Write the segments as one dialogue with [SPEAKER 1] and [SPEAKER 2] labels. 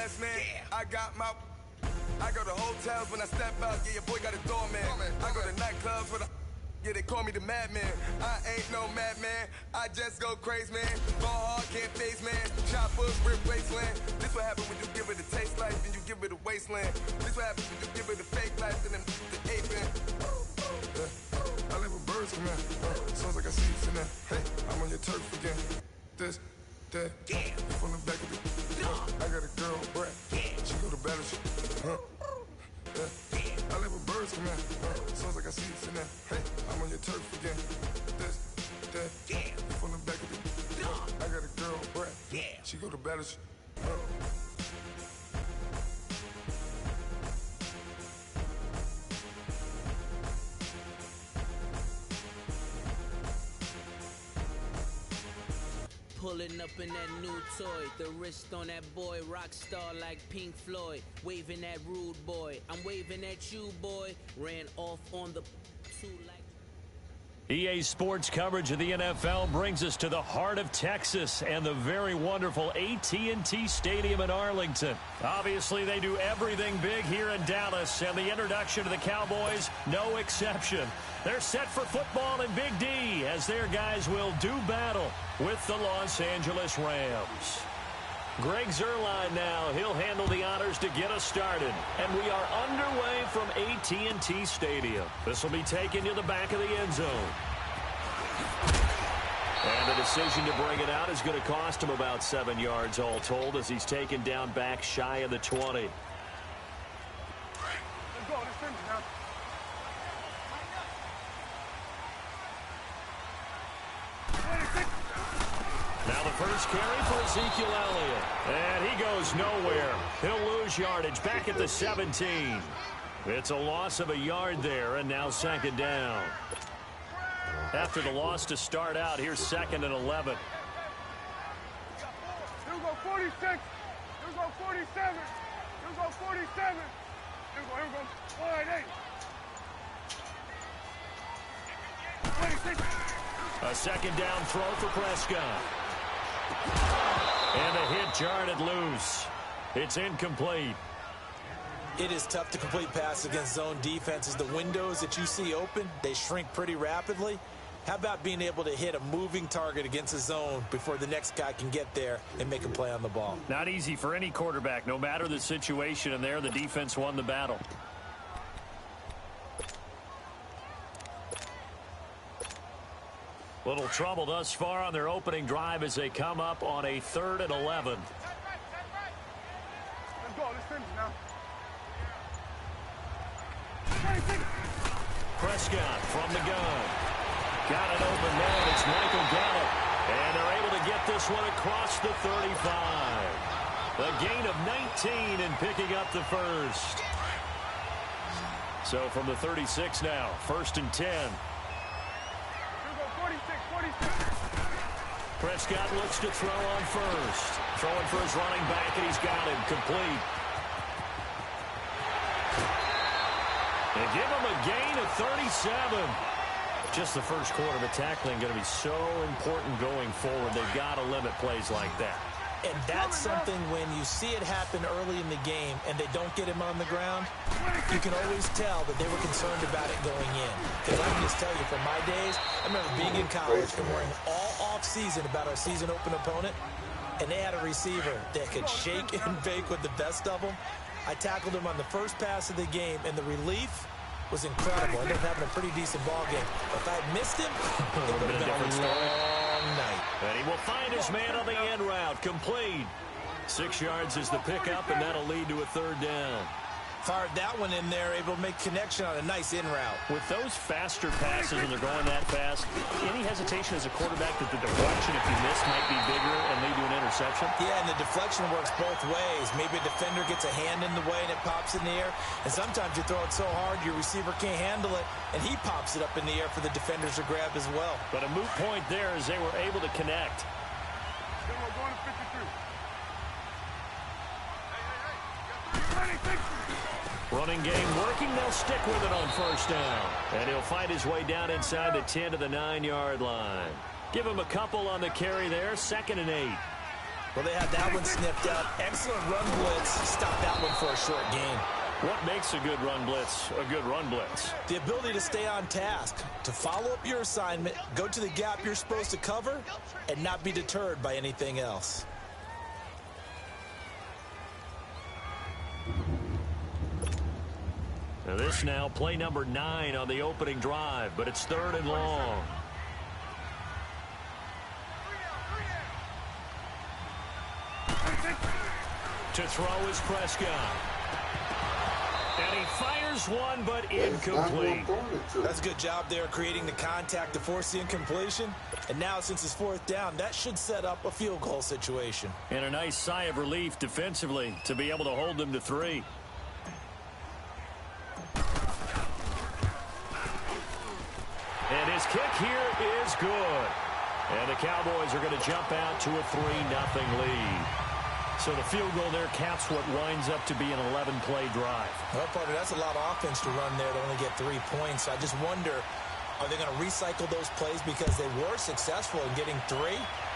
[SPEAKER 1] class, man. I got my... I go to hotels when I step out, yeah, your boy got a doorman. I go to nightclubs with a... Yeah, they call me the madman. I ain't no madman. I just go crazy, man. Go hard, can't face, man. Choppers, rip wasteland. This what happens when you give it a taste life and you give it a wasteland. This what happens when you give it a fake life and then the ape in. I live with birds from there. Sounds like I see it in there. Hey, I'm on your turf again. This, that, from the back of the... I got a girl, Brad. She go to battleship. I live with birds from there. Sounds like I see it in there. Hey, I'm on your turf again. This, that, from the back of the... I got a girl, Brad. She go to battleship.
[SPEAKER 2] Pulling up in that new toy, the wrist on that boy, rock star like Pink Floyd, waving at rude boy, I'm waving at you boy, ran off on the two like...
[SPEAKER 3] EA Sports coverage of the NFL brings us to the heart of Texas and the very wonderful AT&T Stadium in Arlington. Obviously, they do everything big here in Dallas, and the introduction to the Cowboys, no exception. They're set for football in Big D as their guys will do battle with the Los Angeles Rams. Greg Zuerlein now. He'll handle the honors to get us started. And we are underway from AT&T Stadium. This will be taken to the back of the end zone. And the decision to bring it out is going to cost him about 7 yards all told as he's taken down back shy of the 20.
[SPEAKER 1] Let's go. Let's finish now.
[SPEAKER 3] Now the first carry for Ezekiel Elliott. And he goes nowhere. He'll lose yardage back at the 17. It's a loss of a yard there, and now second down. After the loss to start out, here's 2nd and 11.
[SPEAKER 1] Here we go, 46. Here we go, 47. Here we go, 47. Here we go. All right, 8. 26.
[SPEAKER 3] A second down throw for Prescott. And a hit jarred it loose. It's incomplete.
[SPEAKER 4] It is tough to complete passes against zone defenses. The windows that you see open, they shrink pretty rapidly. How about being able to hit a moving target against a zone before the next guy can get there and make a play on the ball?
[SPEAKER 3] Not easy for any quarterback, no matter the situation, and there the defense won the battle. Little trouble thus far on their opening drive as they come up on a 3rd and 11.
[SPEAKER 1] Let's go. Let's finish now.
[SPEAKER 3] Prescott from the gun. Got an open man. It's Michael Gallup. And they're able to get this one across the 35. A gain of 19 and picking up the first. So from the 36 now, 1st and 10. Prescott looks to throw on first. Throwing for his running back, and he's got him complete. They give him a gain of 37. Just the first quarter of the tackling going to be so important going forward. They've got to limit plays like that.
[SPEAKER 4] And that's something when you see it happen early in the game and they don't get him on the ground, you can always tell that they were concerned about it going in. Because I can just tell you, from my days, I remember being in college and worrying all off-season about our season-open opponent, and they had a receiver that could shake and bake with the best of them. I tackled him on the first pass of the game, and the relief was incredible. I ended up having a pretty decent ball game. If I had missed him, it would have been a long night.
[SPEAKER 3] And he will find his man on the end route. Complete. 6 yards is the pickup, and that'll lead to a 3rd down.
[SPEAKER 4] Fired that one in there, able to make connection on a nice in route.
[SPEAKER 3] With those faster passes and they're going that fast, any hesitation as a quarterback that the deflection, if you miss, might be bigger and lead to an interception?
[SPEAKER 4] Yeah, and the deflection works both ways. Maybe a defender gets a hand in the way and it pops in the air. And sometimes you throw it so hard your receiver can't handle it, and he pops it up in the air for the defenders to grab as well.
[SPEAKER 3] But a moot point there as they were able to connect.
[SPEAKER 1] Then we're going to 53.
[SPEAKER 3] Running game working. They'll stick with it on 1st down. And he'll find his way down inside the 10 to the 9-yard line. Give him a couple on the carry there. 2nd and 8.
[SPEAKER 4] Well, they had that one snipped out. Excellent run blitz for a short gain.
[SPEAKER 3] What makes a good run blitz a good run blitz?
[SPEAKER 4] The ability to stay on task, to follow up your assignment, go to the gap you're supposed to cover, and not be deterred by anything else.
[SPEAKER 3] Now this now play number 9 on the opening drive, but it's 3rd and long. To throw is Prescott. And he fires one, but incomplete.
[SPEAKER 4] That's a good job there creating the contact to force the incompletion. And now since it's 4th down, that should set up a field goal situation.
[SPEAKER 3] And a nice sigh of relief defensively to be able to hold them to 3. And his kick here is good. And the Cowboys are going to jump out to a 3-0 lead. So the field goal there counts what winds up to be an 11-play drive.
[SPEAKER 4] Well, partner, that's a lot of offense to run there to only get 3 points. I just wonder, are they going to recycle those plays because they were successful in getting 3?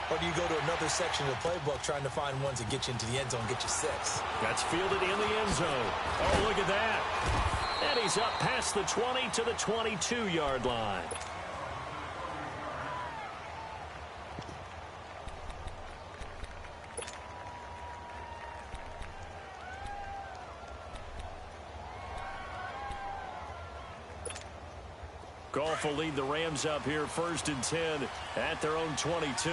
[SPEAKER 4] Or do you go to another section of the playbook trying to find ones that get you into the end zone, get you 6?
[SPEAKER 3] That's fielded in the end zone. Oh, look at that. And he's up past the 20 to the 22-yard line. Goff will lead the Rams up here 1st and 10 at their own 22.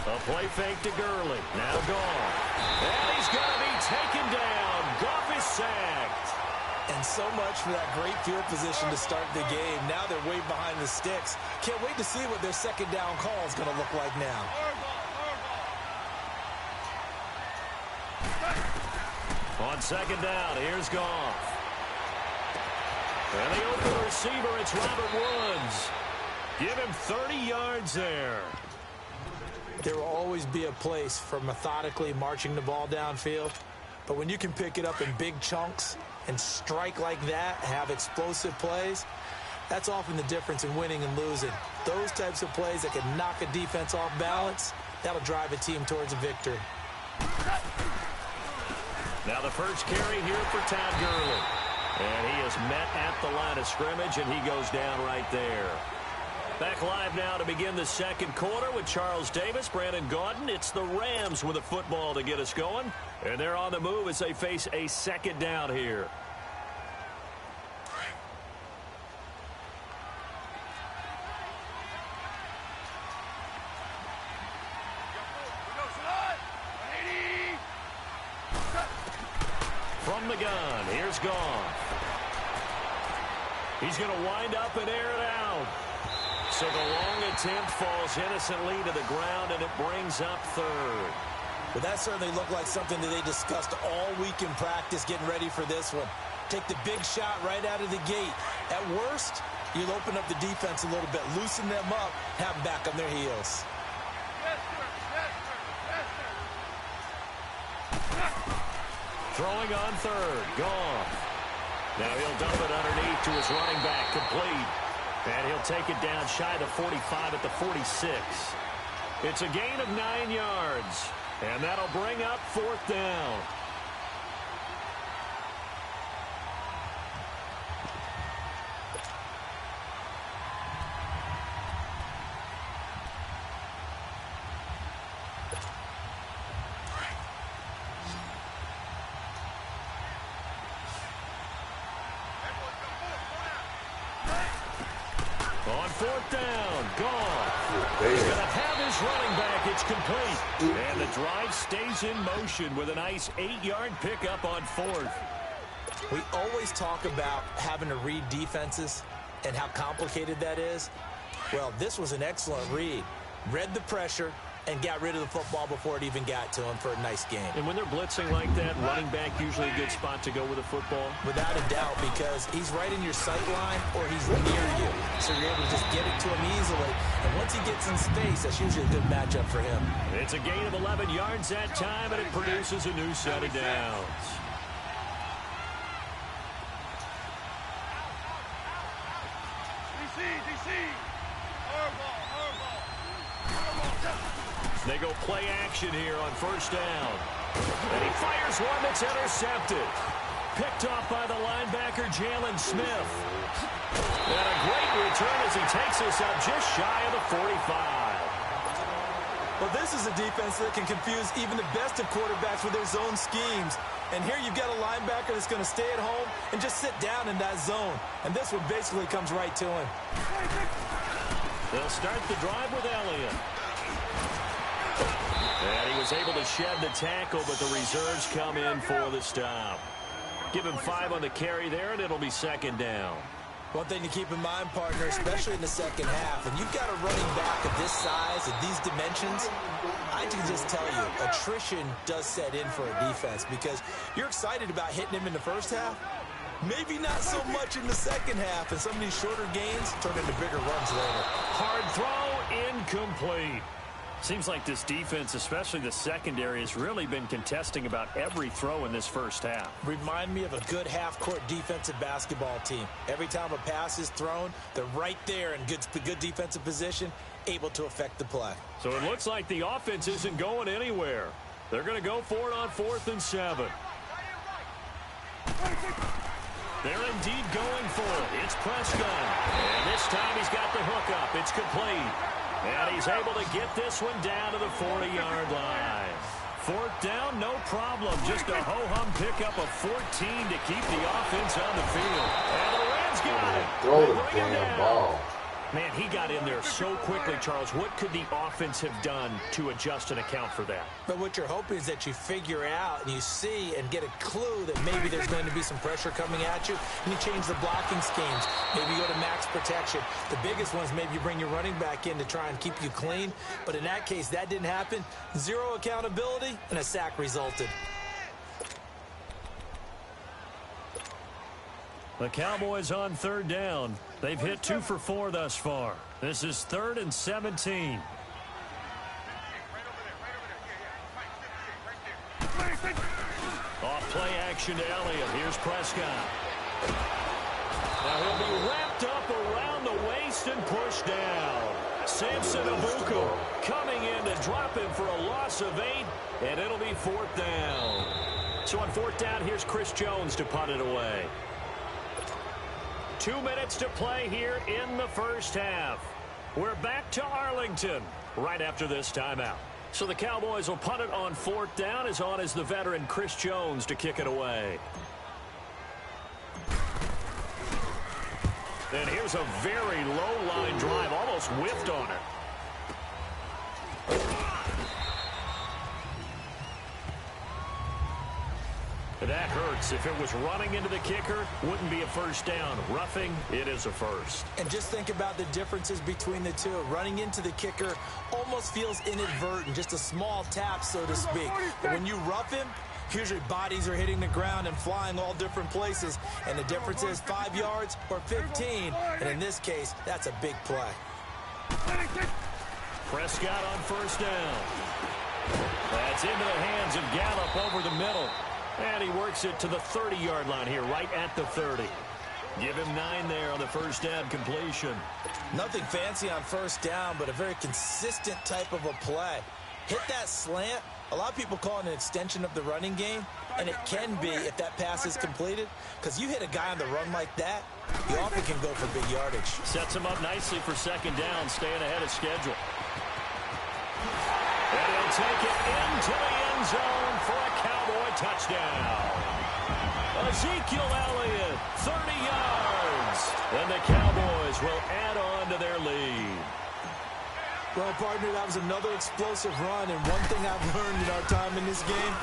[SPEAKER 3] A play fake to Gurley. Now Goff. And he's going to be taken down. Goff is sacked.
[SPEAKER 4] And so much for that great field position to start the game. Now they're way behind the sticks. Can't wait to see what their 2nd down call is going to look like now.
[SPEAKER 3] On 2nd down, here's Goff. And the open receiver, it's Robert Woods. Give him 30 yards there.
[SPEAKER 4] There will always be a place for methodically marching the ball downfield. But when you can pick it up in big chunks and strike like that, have explosive plays, that's often the difference in winning and losing. Those types of plays that can knock a defense off balance, that'll drive a team towards a victory.
[SPEAKER 3] Now the first carry here for Todd Gurley. And he is met at the line of scrimmage, and he goes down right there. Back live now to begin the 2nd quarter with Charles Davis, Brandon Gaudin. It's the Rams with a football to get us going. And they're on the move as they face a 2nd down here. From the gun, here's Goff. He's going to wind up and air it out. So the long attempt falls innocently to the ground, and it brings up 3rd.
[SPEAKER 4] But that certainly looked like something that they discussed all week in practice, getting ready for this one. Take the big shot right out of the gate. At worst, you'll open up the defense a little bit, loosen them up, have them back on their heels.
[SPEAKER 3] Throwing on 3rd, Goff. Now he'll dump it underneath to his running back, complete. And he'll take it down shy of the 45 at the 46. It's a gain of 9 yards. And that'll bring up 4th down. On 4th down, Goff. He's going to have his running back. It's complete. And the drive stays in motion with a nice 8-yard pickup on 4th.
[SPEAKER 4] We always talk about having to read defenses and how complicated that is. Well, this was an excellent read. Read the pressure and got rid of the football before it even got to him for a nice game.
[SPEAKER 3] And when they're blitzing like that, running back usually a good spot to go with a football?
[SPEAKER 4] Without a doubt, because he's right in your sight line or he's near you. So you're able to just get it to him easily. And once he gets in space, that's usually a good matchup for him.
[SPEAKER 3] It's a gain of 11 yards that time, and it produces a new set of downs.
[SPEAKER 1] DC.
[SPEAKER 3] They go play action here on first down. And he fires one that's intercepted. Picked off by the linebacker, Jalen Smith. And a great return as he takes us up just shy of the 45.
[SPEAKER 4] Well, this is a defense that can confuse even the best of quarterbacks with their zone schemes. And here you've got a linebacker that's going to stay at home and just sit down in that zone. And this one basically comes right to him.
[SPEAKER 3] They'll start the drive with Elliott. And he was able to shed the tackle, but the reserves come in for the stop. Give him 5 on the carry there, and it'll be second down.
[SPEAKER 4] One thing to keep in mind, partner, especially in the second half, and you've got a running back of this size, of these dimensions, I can just tell you, attrition does set in for a defense because you're excited about hitting him in the first half. Maybe not so much in the second half, and some of these shorter gains turn into bigger runs later.
[SPEAKER 3] Hard throw, incomplete. Seems like this defense, especially the secondary, has really been contesting about every throw in this first half.
[SPEAKER 4] Remind me of a good half-court defensive basketball team. Every time a pass is thrown, they're right there in good defensive position, able to affect the play.
[SPEAKER 3] So it looks like the offense isn't going anywhere. They're going to go for it on 4th and 7. They're indeed going for it. It's Prescott. And this time he's got the hook up. It's complete. And he's able to get this one down to the 40-yard line. 4th down, no problem. Just a ho-hum pickup of 14 to keep the offense on the field. And the Rams got it.
[SPEAKER 5] Throw the damn ball.
[SPEAKER 3] Man, he got in there so quickly, Charles. What could the offense have done to adjust and account for that?
[SPEAKER 4] But what you're hoping is that you figure out and you see and get a clue that maybe there's going to be some pressure coming at you, and you change the blocking schemes. Maybe you go to max protection. The biggest one is maybe you bring your running back in to try and keep you clean. But in that case, that didn't happen. 0 accountability, and a sack resulted.
[SPEAKER 3] The Cowboys on 3rd down. They've hit 2 for 4 thus far. This is 3rd and 17. Off play action to Elliott. Here's Prescott. Now he'll be wrapped up around the waist and pushed down. Samson Abuku coming in to drop him for a loss of 8, and it'll be 4th down. So on 4th down, here's Chris Jones to punt it away. 2 minutes to play here in the first half. We're back to Arlington right after this timeout. So the Cowboys will punt it on 4th down. As on is the veteran Chris Jones to kick it away. And here's a very low line drive, almost whiffed on it. That hurts. If it was running into the kicker, wouldn't be a first down. Roughing, it is a first.
[SPEAKER 4] And just think about the differences between the two. Running into the kicker almost feels inadvertent, just a small tap, so to speak. But when you rough him, usually bodies are hitting the ground and flying all different places. And the difference is 5 yards or 15. And in this case, that's a big play.
[SPEAKER 3] Prescott on first down. That's into the hands of Gallup over the middle. And he works it to the 30-yard line here, right at the 30. Give him 9 there on the first down completion.
[SPEAKER 4] Nothing fancy on first down, but a very consistent type of a play. Hit that slant. A lot of people call it an extension of the running game, and it can be if that pass is completed, because you hit a guy on the run like that, you often can go for big yardage.
[SPEAKER 3] Sets him up nicely for second down, staying ahead of schedule. And he'll take it into the end zone for a Cowboy touchdown. Ezekiel Elliott, 30 yards. And the Cowboys will add on to their lead.
[SPEAKER 4] Well, partner, that was another explosive run, and one thing I've learned in our time in this game,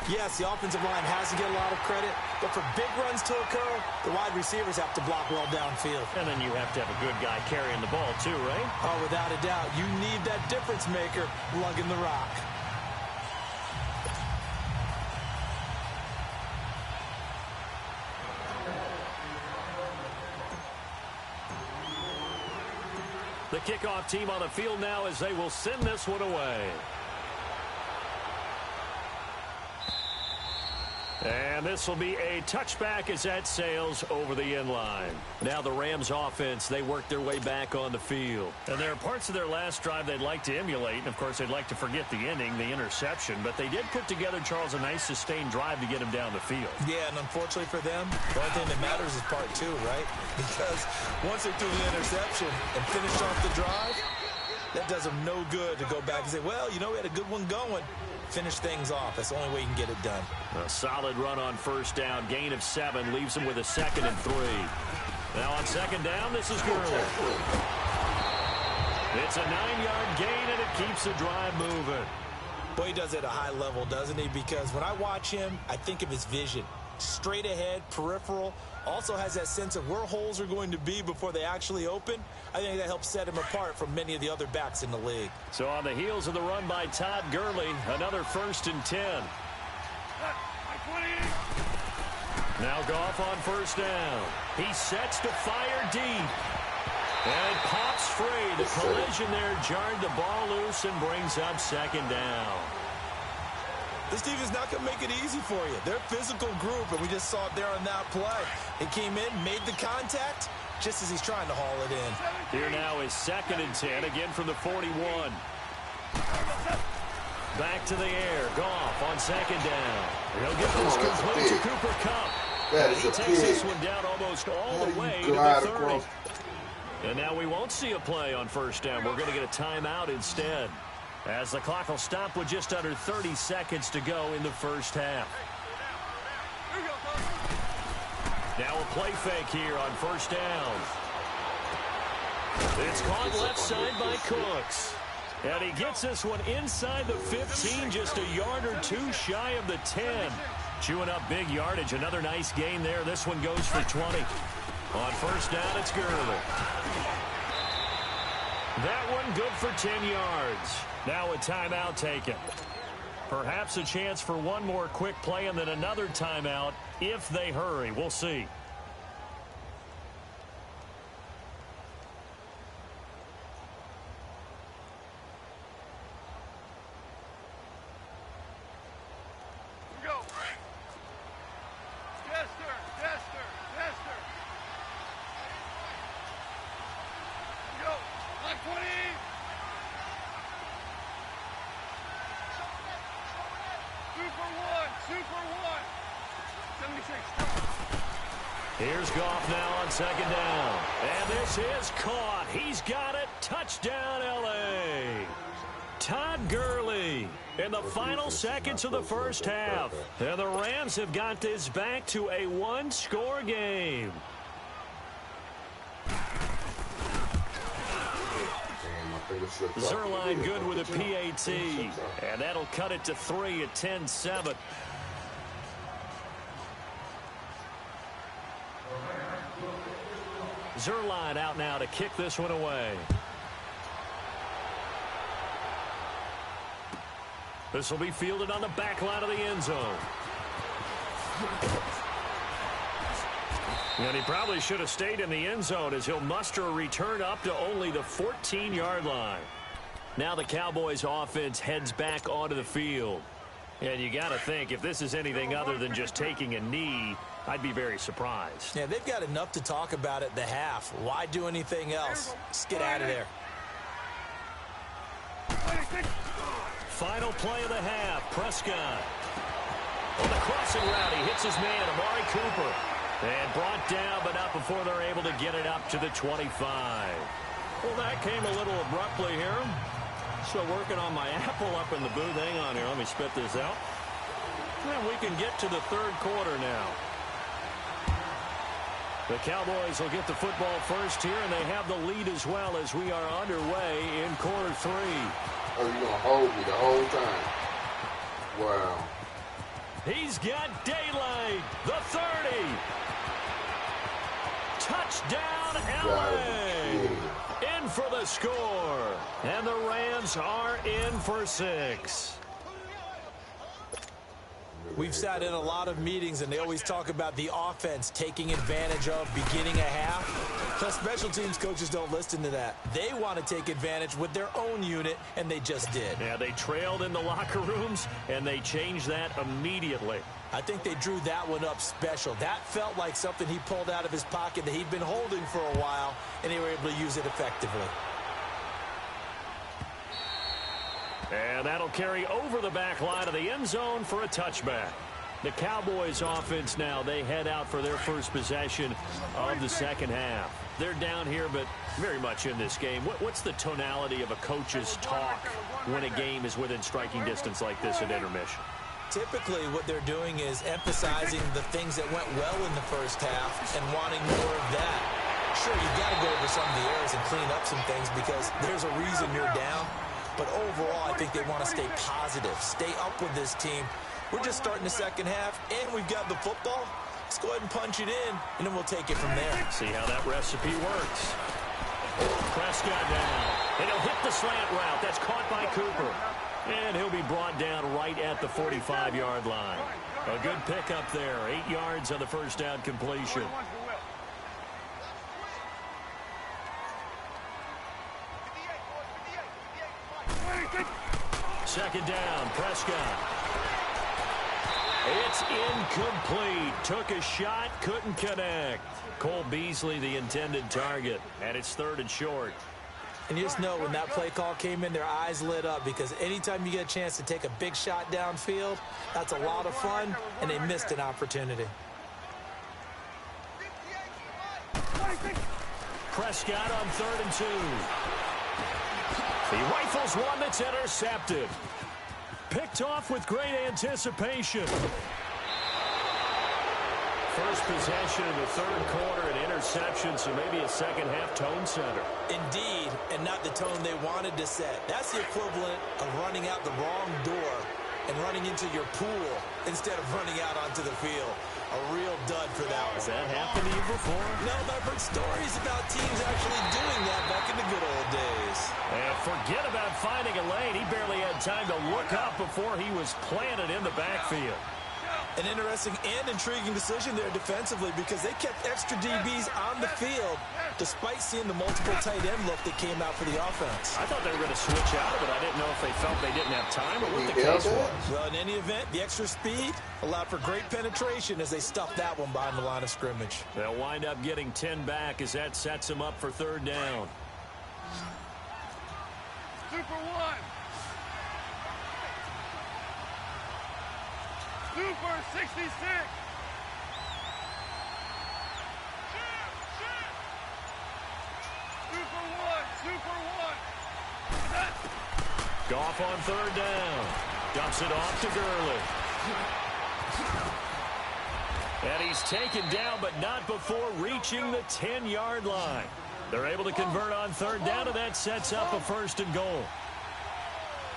[SPEAKER 4] yes, the offensive line has to get a lot of credit, but for big runs to occur, the wide receivers have to block well downfield.
[SPEAKER 3] And then you have to have a good guy carrying the ball too, right?
[SPEAKER 4] Oh, without a doubt. You need that difference maker lugging the rock.
[SPEAKER 3] The kickoff team on the field now as they will send this one away. And this will be a touchback as that sails over the end line. Now the Rams offense, they work their way back on the field. And there are parts of their last drive they'd like to emulate. And, of course, they'd like to forget the ending, the interception. But they did put together, Charles, a nice sustained drive to get him down the field.
[SPEAKER 4] Yeah, and unfortunately for them, the only thing that matters is part two, right? Because once they threw the interception and finished off the drive, that does them no good to go back and say, well, you know, we had a good one going. Finish things off. That's the only way you can get it done.
[SPEAKER 3] A solid run on first down. Gain of 7 leaves him with a 2nd and 3. Now on 2nd down, this is Gurley. It's a 9-yard gain, and it keeps the drive moving.
[SPEAKER 4] Boy, he does it at a high level, doesn't he? Because when I watch him, I think of his vision. Straight ahead, peripheral. Also has that sense of where holes are going to be before they actually open. I think that helps set him apart from many of the other backs in the league.
[SPEAKER 3] So on the heels of the run by Todd Gurley, another 1st and 10. Now Goff on first down. He sets to fire deep. And it pops free. The collision there jarred the ball loose and brings up 2nd down.
[SPEAKER 4] This team is not going to make it easy for you. They're a physical group, and we just saw it there on that play. He came in, made the contact, just as he's trying to haul it in.
[SPEAKER 3] Here now is 2nd and 10, again from the 41. Back to the air. Goff on 2nd down. He'll get this complete to Cooper Kupp. He takes this one down almost all the way to the 30. And now we won't see a play on first down. We're going to get a timeout instead, as the clock will stop with just under 30 seconds to go in the first half. Now a play fake here on first down. It's caught left side by Cooks. And he gets this one inside the 15, just a yard or two shy of the 10. Chewing up big yardage. Another nice gain there. This one goes for 20. On first down, it's Gurley. That one good for 10 yards. Now a timeout taken. Perhaps a chance for one more quick play and then another timeout if they hurry. We'll see. Here's Goff now on 2nd down. And this is caught. He's got it. Touchdown, L.A. Todd Gurley in the final seconds of the first half. And the Rams have got this back to a one-score game. Zerline good with a PAT. And that'll cut it to 3 at 10-7. Zerline out now to kick this one away. This will be fielded on the back line of the end zone. And he probably should have stayed in the end zone, as he'll muster a return up to only the 14-yard line. Now the Cowboys offense heads back onto the field. And you got to think, if this is anything other than just taking a knee, I'd be very surprised.
[SPEAKER 4] Yeah, they've got enough to talk about at the half. Why do anything else? Let's get out of there.
[SPEAKER 3] Final play of the half. Prescott on the crossing route. He hits his man, Amari Cooper. And brought down, but not before they're able to get it up to the 25.
[SPEAKER 5] Well, that came a little abruptly here. Still working on my apple up in the booth. Hang on here. Let me spit this out. And we can get to the third quarter now.
[SPEAKER 3] The Cowboys will get the football first here, and they have the lead as well as we are underway in quarter 3.
[SPEAKER 6] Oh, you're going to hold me the whole time. Wow.
[SPEAKER 3] He's got daylight. The 30. Touchdown, L.A. In for the score. And the Rams are in for 6.
[SPEAKER 4] We've sat in a lot of meetings, and they always talk about the offense taking advantage of beginning a half. The special teams coaches don't listen to that. They want to take advantage with their own unit, and they just did.
[SPEAKER 3] Yeah, they trailed in the locker rooms, and they changed that immediately.
[SPEAKER 4] I think they drew that one up special. That felt like something he pulled out of his pocket that he'd been holding for a while, and they were able to use it effectively.
[SPEAKER 3] And that'll carry over the back line of the end zone for a touchback. The Cowboys offense now, they head out for their first possession of the second half. They're down here, but very much in this game. What's the tonality of a coach's talk when a game is within striking distance like this at intermission?
[SPEAKER 4] Typically, what they're doing is emphasizing the things that went well in the first half and wanting more of that. Sure, you've got to go over some of the errors and clean up some things because there's a reason you're down. But overall, I think they want to stay positive, stay up with this team. We're just starting the second half, and we've got the football. Let's go ahead and punch it in, and then we'll take it from there.
[SPEAKER 3] See how that recipe works. Prescott down, and he'll hit the slant route. That's caught by Cooper. And he'll be brought down right at the 45-yard line. A good pickup there, 8 yards on the first down completion. Second down, Prescott. It's incomplete. Took a shot, couldn't connect. Cole Beasley, the intended target, and it's 3rd and short.
[SPEAKER 4] And you just know when that play call came in, their eyes lit up because anytime you get a chance to take a big shot downfield, that's a lot of fun, and they missed an opportunity.
[SPEAKER 3] Prescott on 3rd and 2. He rifles one that's intercepted. Picked off with great anticipation. First possession in the 3rd quarter, an interception, so maybe a second half tone setter.
[SPEAKER 4] Indeed, and not the tone they wanted to set. That's the equivalent of running out the wrong door and running into your pool instead of running out onto the field. A real dud for that one.
[SPEAKER 3] Has that happened to you before?
[SPEAKER 4] No, but I've heard stories about teams actually doing that back in the good old days.
[SPEAKER 3] And forget about finding a lane. He barely had time to look up before he was planted in the backfield.
[SPEAKER 4] An interesting and intriguing decision there defensively because they kept extra DBs on the field despite seeing the multiple tight end look that came out for the offense.
[SPEAKER 3] I thought they were going to switch out of it. I didn't know if they felt they didn't have time or what the case was.
[SPEAKER 4] Well, in any event, the extra speed allowed for great penetration as they stuffed that one behind the line of scrimmage.
[SPEAKER 3] They'll wind up getting 10 back as that sets them up for 3rd down.
[SPEAKER 1] Super one. Super 66. Super one.
[SPEAKER 3] Goff on 3rd down. Dumps it off to Gurley. And he's taken down, but not before reaching the 10-yard line. They're able to convert on 3rd down, and that sets up a 1st and goal.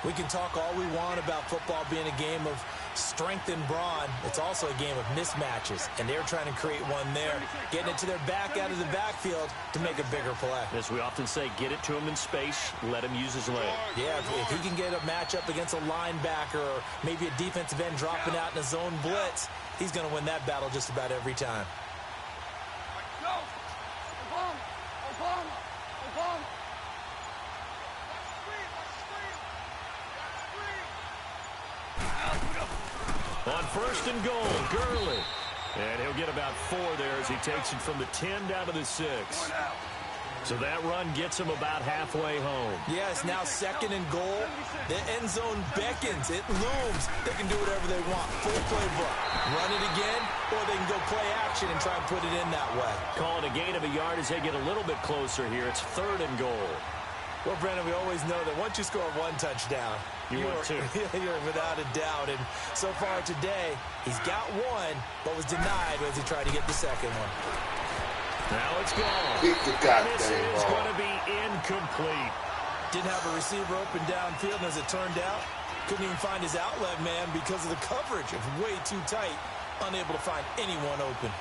[SPEAKER 4] We can talk all we want about football being a game of strength and brawn. It's also a game of mismatches, and they're trying to create one there, getting it to their back out of the backfield to make a bigger play.
[SPEAKER 3] As we often say, get it to him in space, let him use his leg.
[SPEAKER 4] Yeah, if he can get a matchup against a linebacker or maybe a defensive end dropping out in a zone blitz, he's going to win that battle just about every time.
[SPEAKER 3] On 1st and goal, Gurley. And he'll get about 4 there as he takes it from the 10 down to the 6. So that run gets him about halfway home.
[SPEAKER 4] Yes, now 2nd and goal. The end zone beckons. It looms. They can do whatever they want. Full playbook. Run it again, or they can go play action and try and put it in that way.
[SPEAKER 3] Call it a gain of a yard as they get a little bit closer here. It's 3rd and goal.
[SPEAKER 4] Well, Brandon, we always know that once you score 1 touchdown, you're without a doubt. And so far today, he's got 1, but was denied as he tried to get the 2nd one.
[SPEAKER 3] Now it's gone. This is going to be incomplete.
[SPEAKER 4] Didn't have a receiver open downfield, and as it turned out, couldn't even find his outlet man because of the coverage. It was way too tight, unable to find anyone open.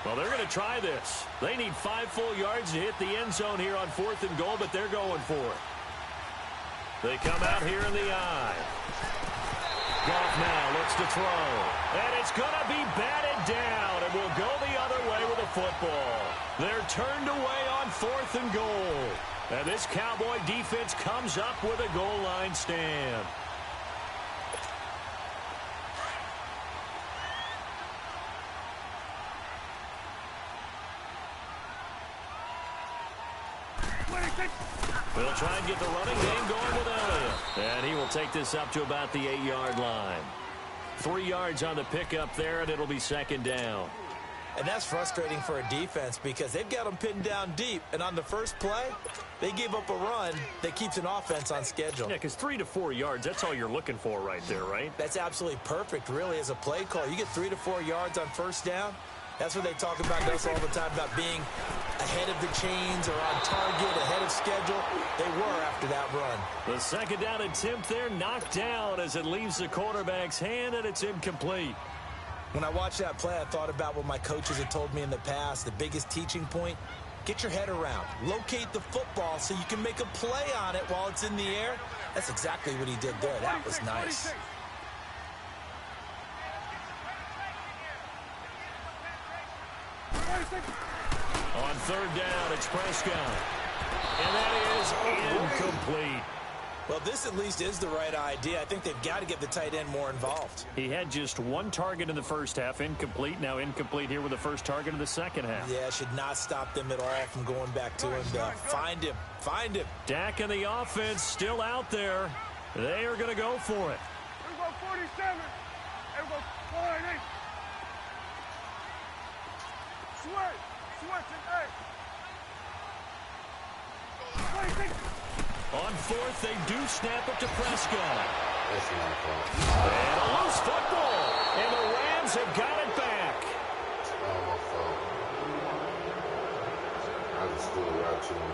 [SPEAKER 3] Well, they're going to try this. They need 5 full yards to hit the end zone here on 4th and goal, but they're going for it. They come out here in the eye. Goff now looks to throw. And it's going to be batted down. And will go the other way with a football. They're turned away on 4th and goal. And this Cowboy defense comes up with a goal line stand. We'll try and get the running game going with Elliott. And he will take this up to about the 8-yard line. 3 yards on the pickup there, and it'll be 2nd down.
[SPEAKER 4] And that's frustrating for a defense because they've got them pinned down deep. And on the first play, they gave up a run that keeps an offense on schedule.
[SPEAKER 3] Yeah, because 3 to 4 yards, that's all you're looking for right there, right?
[SPEAKER 4] That's absolutely perfect, really, as a play call. You get 3 to 4 yards on first down. That's what they talk about us all the time, about being ahead of the chains or on target, ahead of schedule. They were after that run.
[SPEAKER 3] The 2nd down attempt there knocked down as it leaves the quarterback's hand, and it's incomplete.
[SPEAKER 4] When I watched that play, I thought about what my coaches had told me in the past. The biggest teaching point, get your head around. Locate the football so you can make a play on it while it's in the air. That's exactly what he did there. That was nice.
[SPEAKER 3] On 3rd down, it's Prescott. And that is incomplete.
[SPEAKER 4] Well, this at least is the right idea. I think they've got to get the tight end more involved.
[SPEAKER 3] He had just 1 target in the first half, incomplete. Now incomplete here with the first target in the second half.
[SPEAKER 4] Yeah, should not stop them at all from going back to him. Find him. Find him.
[SPEAKER 3] Dak and the offense still out there. They are going to go for it.
[SPEAKER 1] Here we go 47. Here we go 48. Switch it, 26.
[SPEAKER 3] On 4th, they do snap it to Prescott.
[SPEAKER 6] That's not fun.
[SPEAKER 3] And a loose football. And the Rams have got it back.
[SPEAKER 6] Oh, my fault. I just threw it right to him.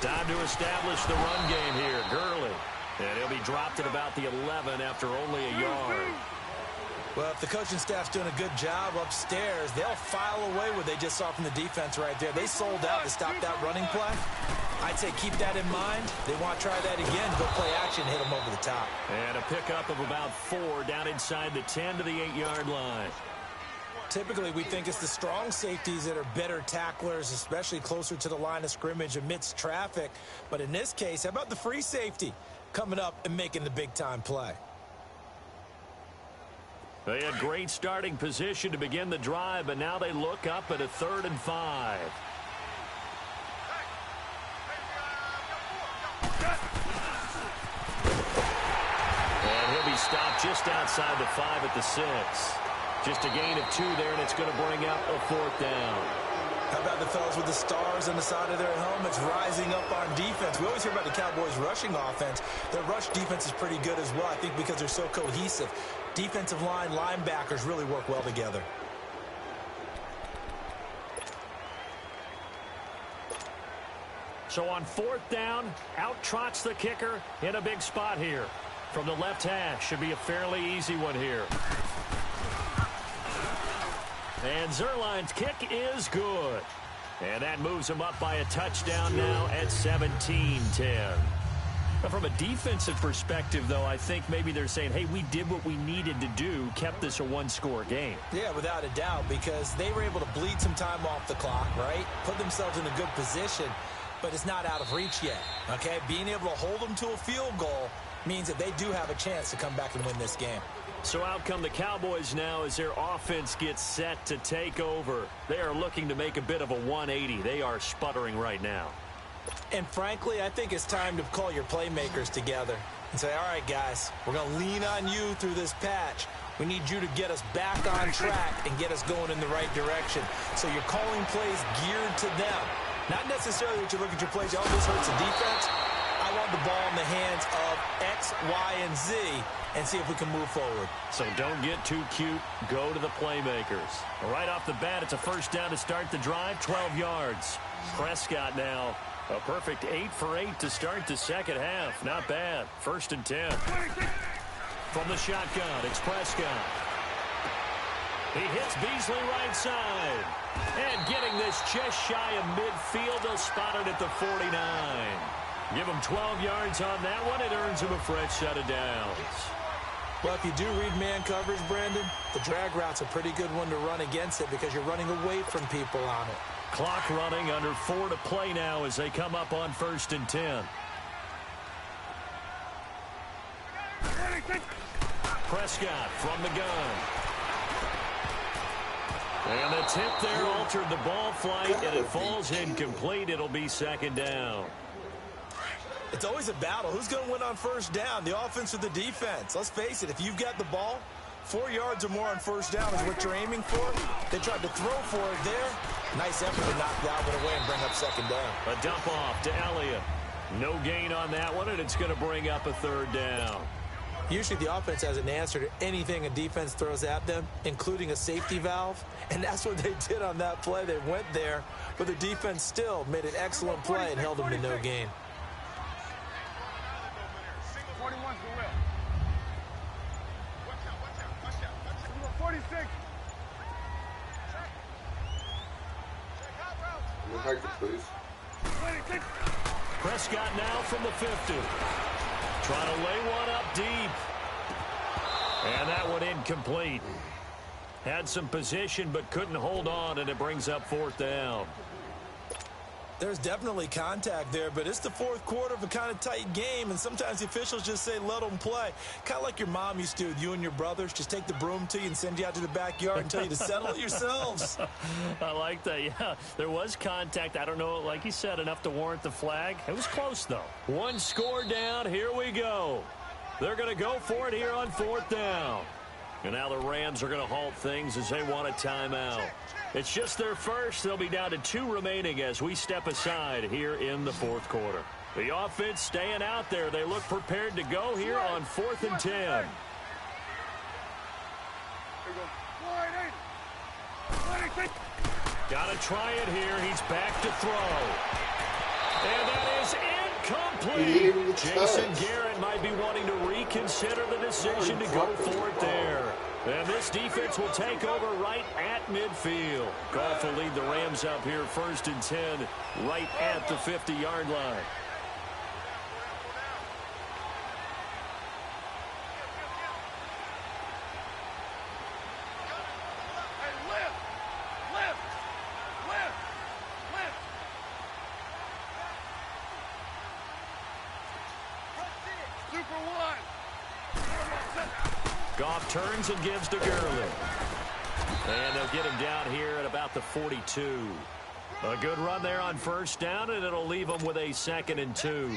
[SPEAKER 3] Time to establish the run game here. Gurley. And he'll be dropped at about the 11 after only a yard.
[SPEAKER 4] Well, if the coaching staff's doing a good job upstairs, they'll file away what they just saw from the defense right there. They sold out to stop that running play. I'd say keep that in mind. They want to try that again. Go play action, hit them over the top.
[SPEAKER 3] And a pickup of about 4 down inside the 10 to the 8-yard line.
[SPEAKER 4] Typically, we think it's the strong safeties that are better tacklers, especially closer to the line of scrimmage amidst traffic. But in this case, how about the free safety coming up and making the big-time play?
[SPEAKER 3] They had great starting position to begin the drive, but now they look up at a 3rd and 5. And he'll be stopped just outside the 5 at the 6. Just a gain of 2 there, and it's going to bring up a 4th down.
[SPEAKER 4] How about the fellas with the stars on the side of their helmets rising up on defense? We always hear about the Cowboys' rushing offense. Their rush defense is pretty good as well, I think, because they're so cohesive. Defensive line, linebackers really work well together.
[SPEAKER 3] So on 4th down, out trots the kicker in a big spot here. From the left hash, should be a fairly easy one here. And Zerline's kick is good. And that moves him up by a touchdown now at 17-10. Now, from a defensive perspective, though, I think maybe they're saying, hey, we did what we needed to do, kept this a 1-score game.
[SPEAKER 4] Yeah, without a doubt, because they were able to bleed some time off the clock, right? Put themselves in a good position, but it's not out of reach yet, okay? Being able to hold them to a field goal means that they do have a chance to come back and win this game.
[SPEAKER 3] So out come the Cowboys now as their offense gets set to take over. They are looking to make a bit of a 180. They are sputtering right now.
[SPEAKER 4] And frankly, I think it's time to call your playmakers together and say, all right, guys, we're going to lean on you through this patch. We need you to get us back on track and get us going in the right direction. So you're calling plays geared to them. Not necessarily that you look at your plays, oh, this hurts the defense. I want the ball in the hands of X, Y, and Z and see if we can move forward.
[SPEAKER 3] So don't get too cute. Go to the playmakers. Right off the bat, it's a first down to start the drive, 12 yards. Prescott now, a perfect 8 for 8 to start the second half. Not bad. 1st and 10. From the shotgun, it's Prescott. He hits Beasley right side. And getting this just shy of midfield, they'll spot it at the 49. Give him 12 yards on that one. It earns him a fresh set of downs.
[SPEAKER 4] Well, if you do read man coverage, Brandon, the drag route's a pretty good one to run against it because you're running away from people on it.
[SPEAKER 3] Clock running, under 4 to play now as they come up on 1st and 10. Prescott from the gun. And the tip there altered the ball flight, and it falls incomplete. It'll be 2nd down.
[SPEAKER 4] It's always a battle. Who's going to win on 1st down, the offense or the defense? Let's face it, if you've got the ball, 4 yards or more on 1st down is what you're aiming for. They tried to throw for it there. Nice effort to knock that one away and bring up 2nd down.
[SPEAKER 3] A dump off to Elliott. No gain on that one, and it's going to bring up a 3rd down.
[SPEAKER 4] Usually the offense has an answer to anything a defense throws at them, including a safety valve. And that's what they did on that play. They went there, but the defense still made an excellent play and held them to no gain.
[SPEAKER 1] 41's the will. Watch out. 46.
[SPEAKER 6] Hike it, please.
[SPEAKER 3] Prescott now from the 50. Trying to lay one up deep. And that one incomplete. Had some position but couldn't hold on, and it brings up 4th down.
[SPEAKER 4] There's definitely contact there, but it's the 4th quarter of a kind of tight game, and sometimes the officials just say, let them play. Kind of like your mom used to with you and your brothers. Just take the broom to you and send you out to the backyard and tell you to settle it yourselves.
[SPEAKER 3] I like that, yeah. There was contact. I don't know, like you said, enough to warrant the flag. It was close, though. 1 score down. Here we go. They're going to go for it here on 4th down. And now the Rams are going to halt things as they want a timeout. It's just their first. They'll be down to 2 remaining as we step aside here in the 4th quarter. The offense staying out there. They look prepared to go here on 4th and 10. Got to try it here. He's back to throw. And that is incomplete. Jason Garrett might be wanting to reconsider the decision to go for it there. And this defense will take over right at midfield. Goff will lead the Rams up here 1st and 10 right at the 50-yard line. Goff turns and gives to Gurley. And they'll get him down here at about the 42. A good run there on 1st down, and it'll leave them with a 2nd and 2.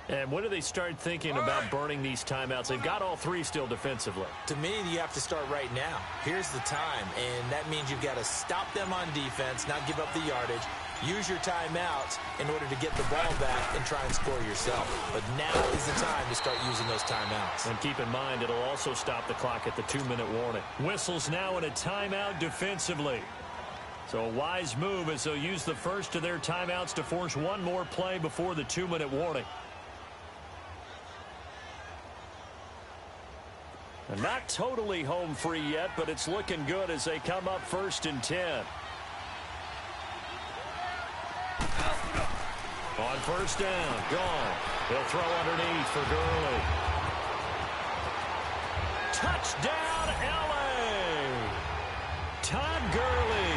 [SPEAKER 3] And when do they start thinking about burning these timeouts? They've got all 3 still defensively.
[SPEAKER 4] To me, you have to start right now. Here's the time, and that means you've got to stop them on defense, not give up the yardage. Use your timeouts in order to get the ball back and try and score yourself. But now is the time to start using those timeouts.
[SPEAKER 3] And keep in mind, it'll also stop the clock at the 2-minute warning. Whistles now in a timeout defensively. So a wise move as they'll use the first of their timeouts to force one more play before the 2-minute warning. And not totally home free yet, but it's looking good as they come up 1st and 10. On 1st down, gone. He'll throw underneath for Gurley. Touchdown, L.A. Todd Gurley,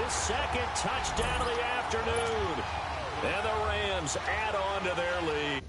[SPEAKER 3] his 2nd touchdown of the afternoon. And the Rams add on to their lead.